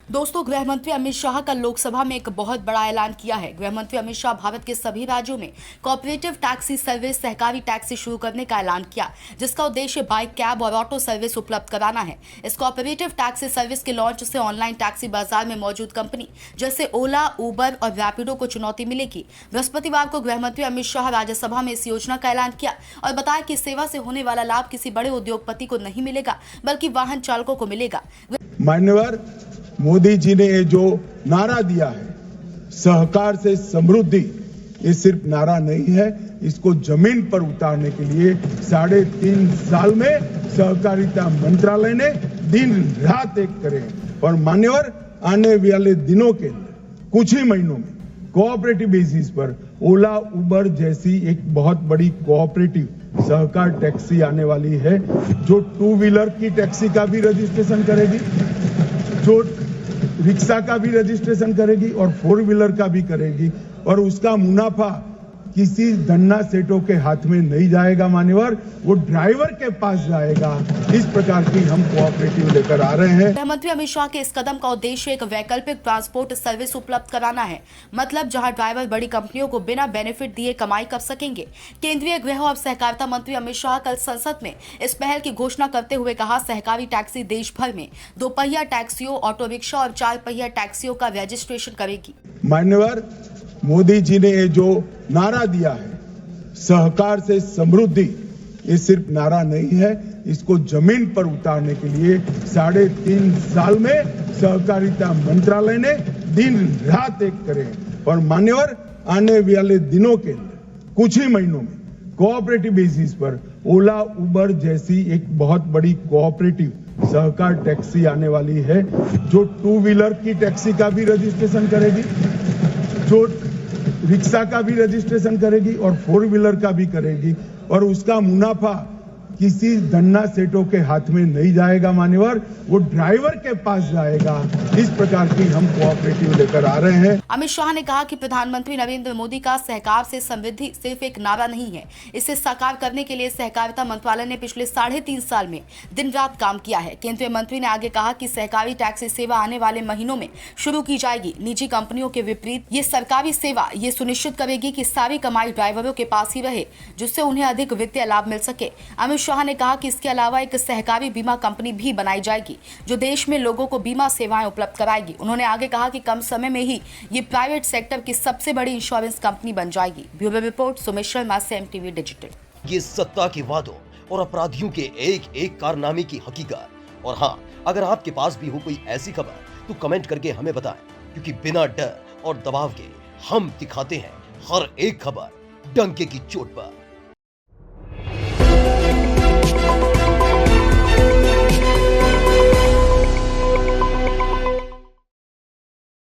दोस्तों, गृह मंत्री अमित शाह कल लोकसभा में एक बहुत बड़ा ऐलान किया है। गृह मंत्री अमित शाह भारत के सभी राज्यों में कोऑपरेटिव टैक्सी सर्विस सहकारी टैक्सी शुरू करने का ऐलान किया, जिसका उद्देश्य बाइक, कैब और ऑटो सर्विस उपलब्ध कराना है। इस कोऑपरेटिव टैक्सी सर्विस के लॉन्च से ऑनलाइन टैक्सी बाजार में मौजूद कंपनी जैसे ओला, उबर और रैपिडो को चुनौती मिलेगी। बृहस्पतिवार को गृह मंत्री अमित शाह राज्यसभा में इस योजना का ऐलान किया और बताया कि सेवा से होने वाला लाभ किसी बड़े उद्योगपति को नहीं मिलेगा, बल्कि वाहन चालकों को मिलेगा। मान्यवर मोदी जी ने ये जो नारा दिया है, सहकार से समृद्धि, ये सिर्फ नारा नहीं है, इसको जमीन पर उतारने के लिए 3.5 साल में सहकारिता मंत्रालय ने दिन रात एक करे। और मान्यवर आने वाले दिनों के अंदर कुछ ही महीनों में कोऑपरेटिव बेसिस पर ओला, उबर जैसी एक बहुत बड़ी कोऑपरेटिव सहकार टैक्सी आने वाली है, जो 2 व्हीलर की टैक्सी का भी रजिस्ट्रेशन करेगी, जो रिक्शा का भी रजिस्ट्रेशन करेगी और 4 व्हीलर का भी करेगी। और उसका मुनाफा किसी धन्ना सेठों के हाथ में नहीं जाएगा मान्यवर, वो ड्राइवर के पास जाएगा। इस प्रकार की हम कोऑपरेटिव लेकर आ रहे हैं। गृह मंत्री अमित शाह के इस कदम का उद्देश्य एक वैकल्पिक ट्रांसपोर्ट सर्विस उपलब्ध कराना है, मतलब जहां ड्राइवर बड़ी कंपनियों को बिना बेनिफिट दिए कमाई कर सकेंगे। केंद्रीय गृह और सहकारिता मंत्री अमित शाह कल संसद में इस पहल की घोषणा करते हुए कहा, सहकारी टैक्सी देश भर में 2 पहिया टैक्सियों, ऑटो रिक्शा और 4 पहिया टैक्सियों का रजिस्ट्रेशन करेगी। मान्यवर मोदी जी ने ये जो नारा दिया है, सहकार से समृद्धि, ये सिर्फ नारा नहीं है, इसको जमीन पर उतारने के लिए 3.5 साल में सहकारिता मंत्रालय ने दिन रात एक करे। और मान्यवर आने वाले दिनों के अंदर कुछ ही महीनों में कोऑपरेटिव बेसिस पर ओला, उबर जैसी एक बहुत बड़ी कोऑपरेटिव सहकार टैक्सी आने वाली है, जो 2 व्हीलर की टैक्सी का भी रजिस्ट्रेशन करेगी, जो रिक्शा का भी रजिस्ट्रेशन करेगी और 4 व्हीलर का भी करेगी। और उसका मुनाफा किसी धन्ना सेठों के हाथ में नहीं जाएगा मान्यवर, वो ड्राइवर के पास जाएगा। इस प्रकार की हम कोऑपरेटिव लेकर आ रहे हैं। अमित शाह ने कहा कि प्रधानमंत्री नरेंद्र मोदी का सहकार से समृद्धि सिर्फ एक नारा नहीं है, इसे साकार करने के लिए सहकारिता मंत्रालय ने पिछले 3.5 साल में दिन रात काम किया है। केंद्रीय मंत्री ने आगे कहा कि सहकारी टैक्सी सेवा आने वाले महीनों में शुरू की जाएगी। निजी कंपनियों के विपरीत ये सरकारी सेवा ये सुनिश्चित करेगी कि सारी कमाई ड्राइवरों के पास ही रहे, जिससे उन्हें अधिक वित्तीय लाभ मिल सके। अमित शाह ने कहा कि इसके अलावा एक सहकारी बीमा कंपनी भी बनाई जाएगी, जो देश में लोगों को बीमा सेवाएं उपलब्ध कराएगी। उन्होंने आगे कहा कि कम समय में ही ये प्राइवेट सेक्टर की सबसे बड़ी इंश्योरेंस कंपनी बन जाएगी। Bureau report, Sumit Sharma, CMTV digital. ये सत्ता के वादों और अपराधियों के एक एक कारनामे की हकीकत। और हाँ, अगर आपके पास भी हो कोई ऐसी खबर तो कमेंट करके हमें बताएं, क्योंकि बिना डर और दबाव के हम दिखाते हैं हर एक खबर डंके की चोट पर।